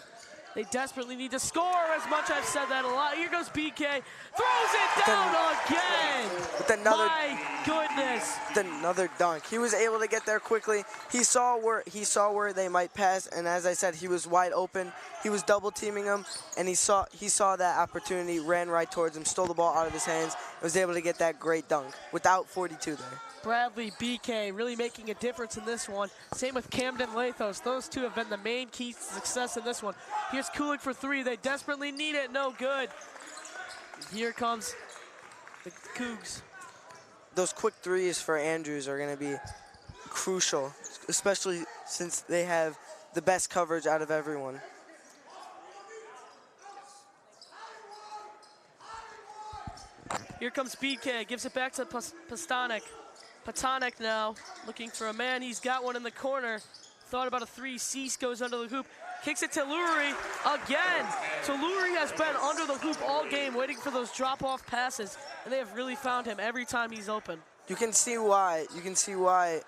They desperately need to score as much. I've said that a lot. Here goes BK. Throws it down again. With another, my goodness. With another dunk. He was able to get there quickly. He saw where they might pass, and as I said, he was wide open. He was double teaming him, and he saw that opportunity, ran right towards him, stole the ball out of his hands, and was able to get that great dunk without 42 there. Bradley, BK really making a difference in this one. Same with Camden Lathos. Those two have been the main keys to success in this one. Here's Kulig for 3. They desperately need it. No good. Here comes the Cougs. Those quick threes for Andrews are going to be crucial, especially since they have the best coverage out of everyone. Here comes BK, gives it back to Pastanek. Patanek now, looking for a man. He's got one in the corner. Thought about a 3. Cease goes under the hoop. Kicks it to Lurie again. So Lurie has been under the hoop all game, waiting for those drop-off passes, and they have really found him every time he's open. You can see why. You can see why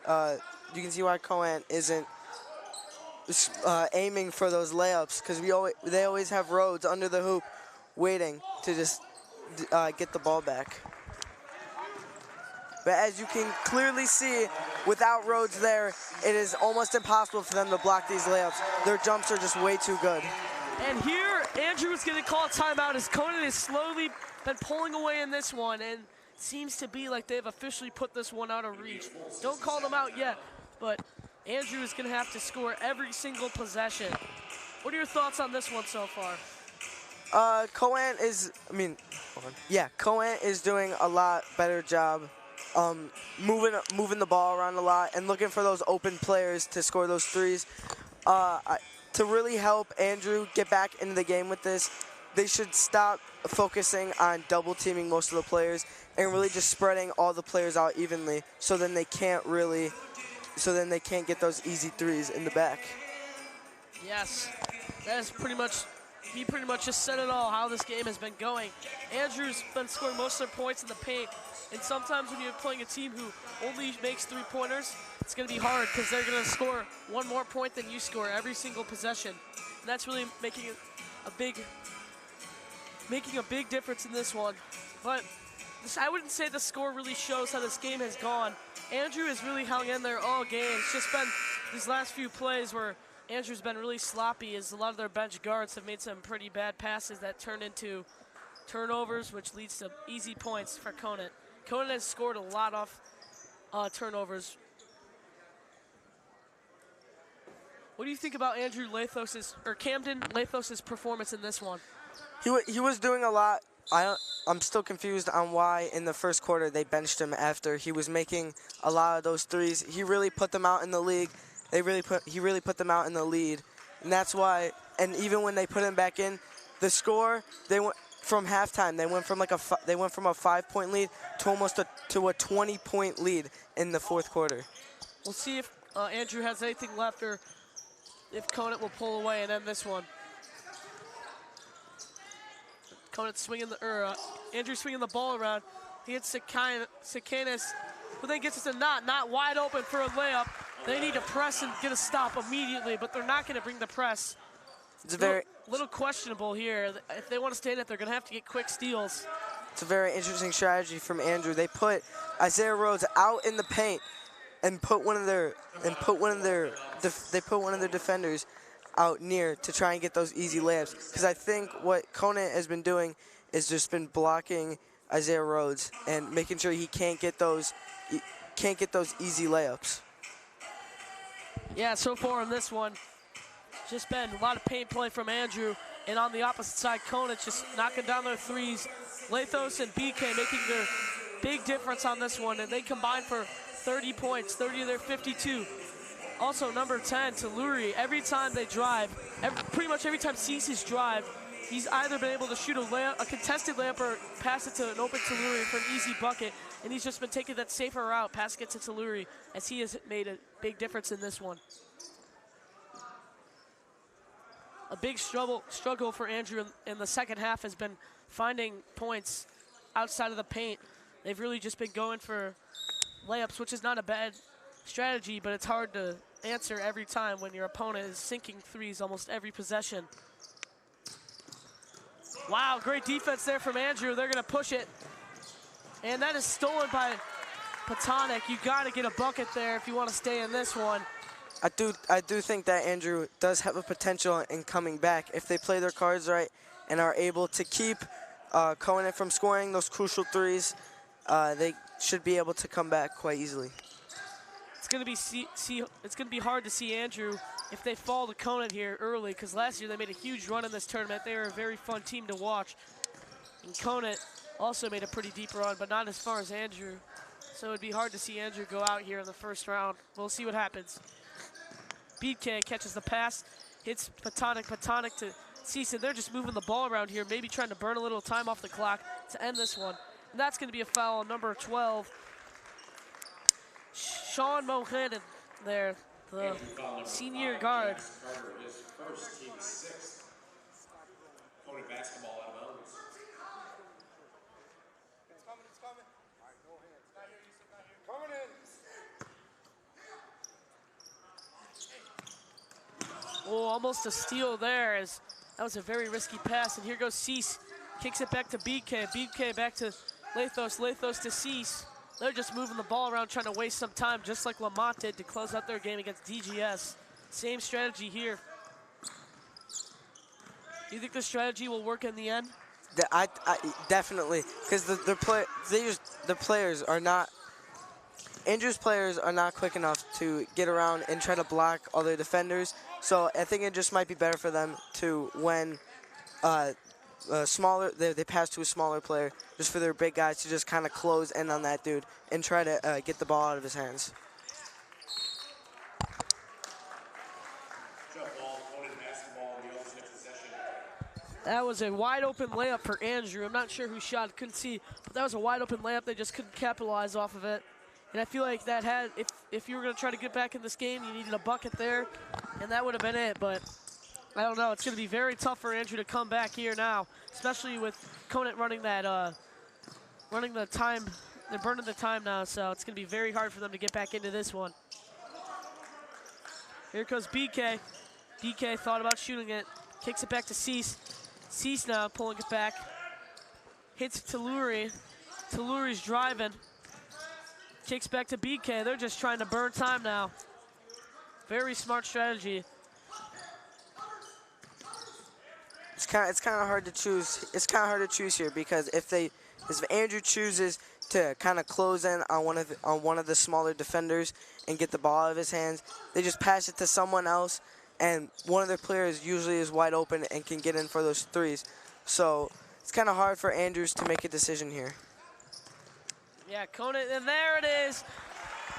Conant isn't aiming for those layups, because they always have Rhodes under the hoop, waiting to just get the ball back. But as you can clearly see, without Rhodes there, it is almost impossible for them to block these layups. Their jumps are just way too good. And here, Andrew is going to call a timeout as Conant has slowly been pulling away in this one, and seems to be like they've officially put this one out of reach. Don't call them out yet, but Andrew is going to have to score every single possession. What are your thoughts on this one so far? Conant is doing a lot better job moving the ball around a lot and looking for those open players to score those threes. To really help Andrew get back into the game with this, they should stop focusing on double teaming most of the players and really just spreading all the players out evenly, so then they can't get those easy threes in the back. Yes, that is he pretty much just said it all, how this game has been going. Andrew's been scoring most of their points in the paint, and sometimes when you're playing a team who only makes 3-pointers, it's going to be hard because they're going to score one more point than you score every single possession. And that's really making a big difference in this one. But I wouldn't say the score really shows how this game has gone. Andrew has really hung in there all game. It's just been these last few plays where Andrew's been really sloppy, as a lot of their bench guards have made some pretty bad passes that turn into turnovers, which leads to easy points for Conant. Conant has scored a lot off turnovers. What do you think about Andrew Lathos's, or Camden Lathos's performance in this one? He was doing a lot. I'm still confused on why in the first quarter they benched him after he was making a lot of those threes. He really put them out in the league. He really put them out in the lead, and that's why. And even when they put him back in, the score they went from halftime. They went from a 5-point lead to almost a 20-point lead in the fourth quarter. We'll see if Andrew has anything left or if Conant will pull away and end this one. Conant swinging Andrew swinging the ball around. He hits Sakanis, who then gets it to not wide open for a layup. They need to press and get a stop immediately, but they're not going to bring the press. It's a little questionable here. If they want to stay in it, they're going to have to get quick steals. It's a very interesting strategy from Andrew. They put Isaiah Rhodes out in the paint and put one of their defenders out near to try and get those easy layups. Because I think what Conant has been doing is just been blocking Isaiah Rhodes and making sure he can't get those easy layups. Yeah, so far in this one, just been a lot of paint play from Andrew, and on the opposite side, Conant just knocking down their threes. Lathos and BK making their big difference on this one, and they combine for 30 points, 30 of their 52. Also, number 10, Taluri, every time they drive, pretty much every time Cease's drive, he's either been able to shoot a contested layup or pass it to an open Taluri for an easy bucket, and he's just been taking that safer route, passing it to Taluri, as he has made a big difference in this one. A big struggle for Andrew in the second half has been finding points outside of the paint. They've really just been going for layups, which is not a bad strategy, but it's hard to answer every time when your opponent is sinking threes almost every possession. Wow, great defense there from Andrew. They're going to push it. And that is stolen by Patonic. You got to get a bucket there if you want to stay in this one. I do think that Andrew does have a potential in coming back if they play their cards right and are able to keep Conant from scoring those crucial threes. They should be able to come back quite easily. It's going to be hard to see Andrew if they fall to Conant here early, because last year they made a huge run in this tournament. They were a very fun team to watch. And Conant also made a pretty deep run, but not as far as Andrew. So it'd be hard to see Andrew go out here in the first round. We'll see what happens. BK catches the pass, hits Patonic to Cease. They're just moving the ball around here, maybe trying to burn a little time off the clock to end this one. And that's going to be a foul on number 12. Sean Mohanan there, the senior guard. His first team sixth. Conant basketball out of bounds. It's coming. All right, no hands. Not here, Yusuf, not here. Coming in. Oh, almost a steal there, as that was a very risky pass. And here goes Cease, kicks it back to BK. BK back to Lathos. Lathos to Cease. They're just moving the ball around, trying to waste some time, just like Lamont did to close out their game against DGS. Same strategy here. Do you think the strategy will work in the end? I definitely, because the players are not. Andrew's players are not quick enough to get around and try to block other defenders. So I think it just might be better for them to, when they pass to a smaller player, just for their big guys to just kind of close in on that dude and try to get the ball out of his hands. That was a wide open layup for Andrew. I'm not sure who shot, couldn't see, but that was a wide open layup. They just couldn't capitalize off of it. And I feel like that had, if you were going to try to get back in this game, you needed a bucket there, and that would have been it. But I don't know. It's going to be very tough for Andrew to come back here now, especially with Conant running that, running the time. They're burning the time now, so it's going to be very hard for them to get back into this one. Here goes BK. BK thought about shooting it, kicks it back to Cease. Cease now pulling it back. Hits Taluri. Taluri's driving. Kicks back to BK. They're just trying to burn time now. Very smart strategy. It's kind of hard to choose. It's kind of hard to choose here because if Andrew chooses to kind of close in on one of the smaller defenders and get the ball out of his hands, they just pass it to someone else, and one of their players usually is wide open and can get in for those threes. So it's kind of hard for Andrews to make a decision here. Yeah, Conant, and there it is.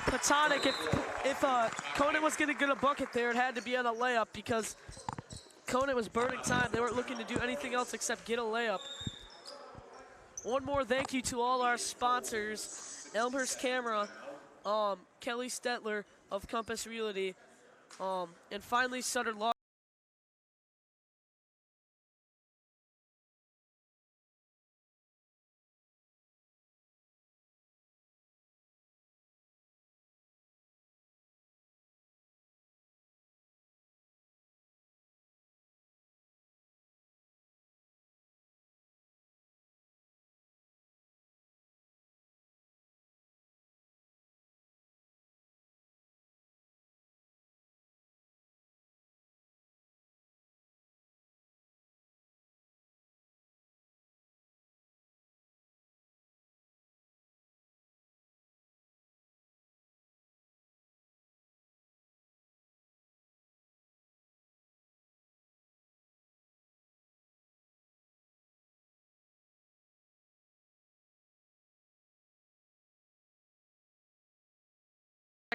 Platonic, if Conant was going to get a bucket there, it had to be on a layup because Conant was burning time. They weren't looking to do anything else except get a layup. One more thank you to all our sponsors, Elmhurst Camera, Kelly Stetler of Compass Realty, and finally Sutter Law.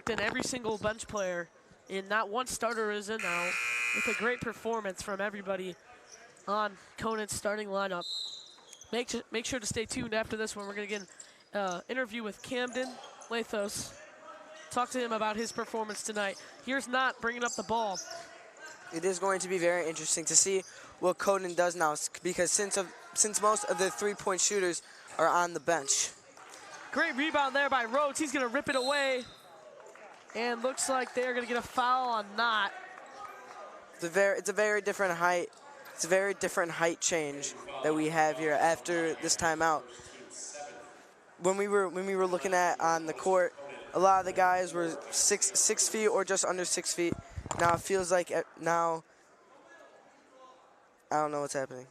And every single bench player, and not one starter is in now, with a great performance from everybody on Conant's starting lineup. Make sure to stay tuned after this one. We're going to get an interview with Camden Lathos. Talk to him about his performance tonight. Here's Knott bringing up the ball. It is going to be very interesting to see what Conant does now, because since most of the three-point shooters are on the bench. Great rebound there by Rhodes. He's going to rip it away. And looks like they're going to get a foul on Knott. It's a very different height. It's a very different height change that we have here after this timeout. When we were looking at on the court, a lot of the guys were 6 feet or just under 6 feet. Now it feels like I don't know what's happening.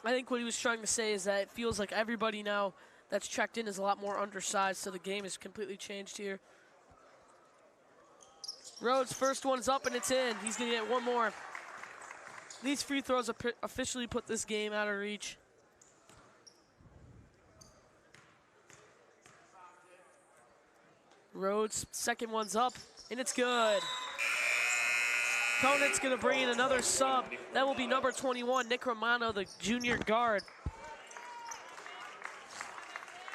I think what he was trying to say is that it feels like everybody now that's checked in is a lot more undersized, so the game has completely changed here. Rhodes' first one's up and it's in. He's going to get one more. These free throws officially put this game out of reach. Rhodes' second one's up and it's good. Conant's going to bring in another sub. That will be number 21, Nick Romano, the junior guard.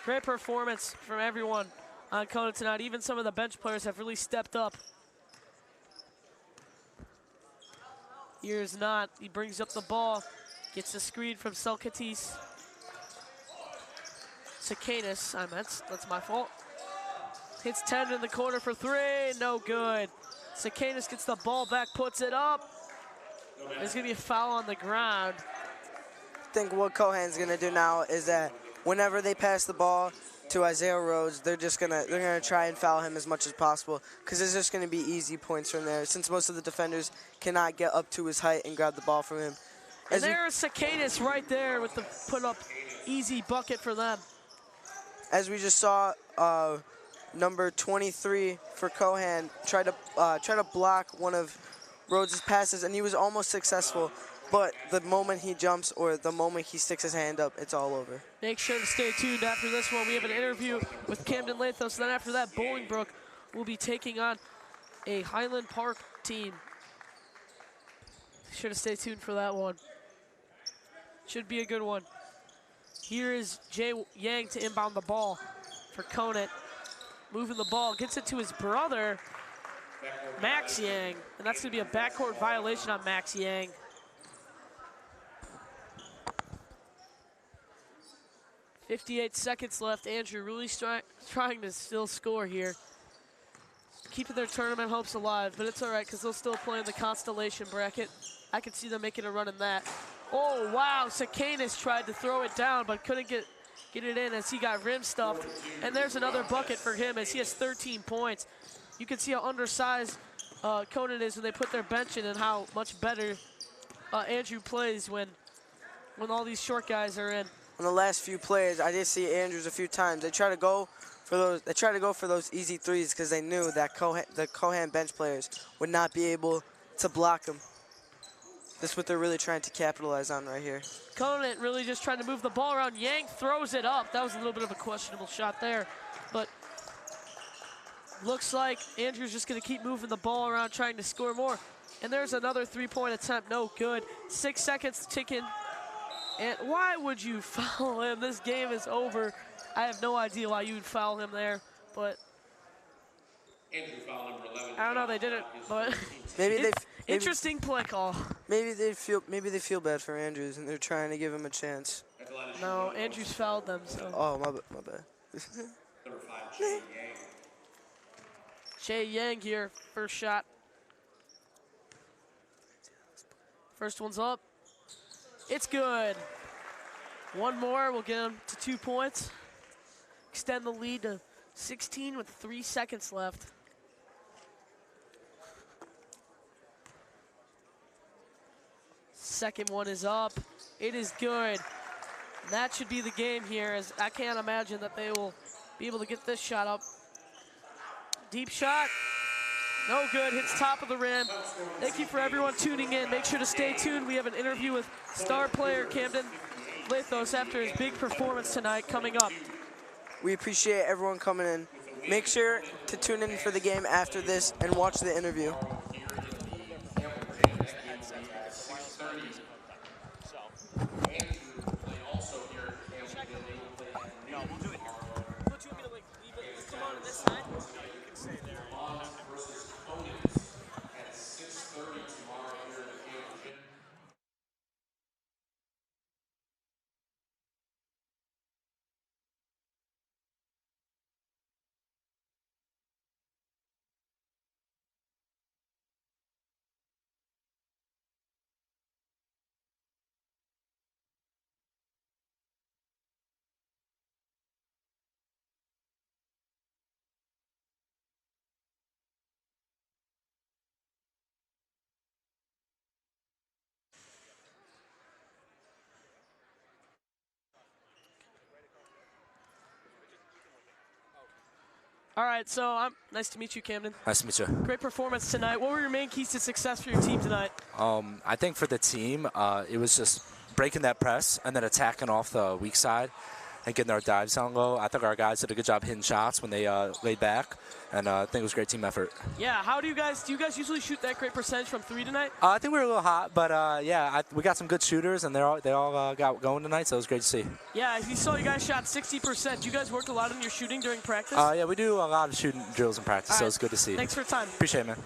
Great performance from everyone on Conant tonight. Even some of the bench players have really stepped up. Here's Knott. He brings up the ball. Gets the screen from Selkatis. Sakanis, that's my fault. Hits 10 in the corner for three. No good. Sakanis gets the ball back, puts it up. There's going to be a foul on the ground. I think what Cohan's going to do now is that whenever they pass the ball to Isaiah Rhodes, they're gonna try and foul him as much as possible, because there's just gonna be easy points from there, since most of the defenders cannot get up to his height and grab the ball from him. And there's Sakanis right there with the put-up easy bucket for them. As we just saw, number 23 for Cohan try to block one of Rhodes' passes, and he was almost successful. But the moment he jumps or the moment he sticks his hand up, it's all over. Make sure to stay tuned after this one. We have an interview with Camden Lathos. Then after that, Bolingbrook will be taking on a Highland Park team. Be sure to stay tuned for that one. Should be a good one. Here is Jay Yang to inbound the ball for Conant. Moving the ball, gets it to his brother, Max Yang. And that's going to be a backcourt violation on Max Yang. .58 seconds left. Andrew really trying to still score here. Keeping their tournament hopes alive, but it's all right because they'll still play in the Constellation bracket. I can see them making a run in that. Oh, wow, Sakanis tried to throw it down, but couldn't get it in as he got rim stuffed. And there's another bucket for him as he has 13 points. You can see how undersized Conant is when they put their bench in, and how much better Andrew plays when all these short guys are in. On the last few plays, I did see Andrews a few times. They try to go They tried to go for those easy threes because they knew that the Conant bench players would not be able to block them. This is what they're really trying to capitalize on right here. Conant really just trying to move the ball around. Yang throws it up. That was a little bit of a questionable shot there, but looks like Andrew's just going to keep moving the ball around, trying to score more. And there's another three-point attempt, no good. 6 seconds ticking. And why would you foul him? This game is over. I have no idea why you would foul him there, but Andrew foul number 11. I don't know. They did it, but interesting play call. Maybe they feel bad for Andrews and they're trying to give him a chance. No, Andrews fouled them. So. Oh, my bad. Number 5, Jay Yang. Jay Yang here, first shot. First one's up. It's good. One more, we'll get him to 2 points. Extend the lead to 16 with 3 seconds left. Second one is up. It is good. And that should be the game here, as I can't imagine that they will be able to get this shot up. Deep shot. No good, hits top of the rim. Thank you for everyone tuning in. Make sure to stay tuned. We have an interview with star player Camden Lathos after his big performance tonight coming up. We appreciate everyone coming in. Make sure to tune in for the game after this and watch the interview. All right, so nice to meet you, Camden. Nice to meet you. Great performance tonight. What were your main keys to success for your team tonight? I think for the team, it was just breaking that press and then attacking off the weak side and getting our dives down low. I think our guys did a good job hitting shots when they laid back, and I think it was a great team effort. Yeah, do you guys usually shoot that great percentage from 3 tonight? I think we were a little hot, but yeah, we got some good shooters, and they all got going tonight, so it was great to see. Yeah, you saw you guys shot 60%. You guys worked a lot on your shooting during practice? Yeah, we do a lot of shooting drills in practice, so it's good to see. Thanks for your time. Appreciate it, man.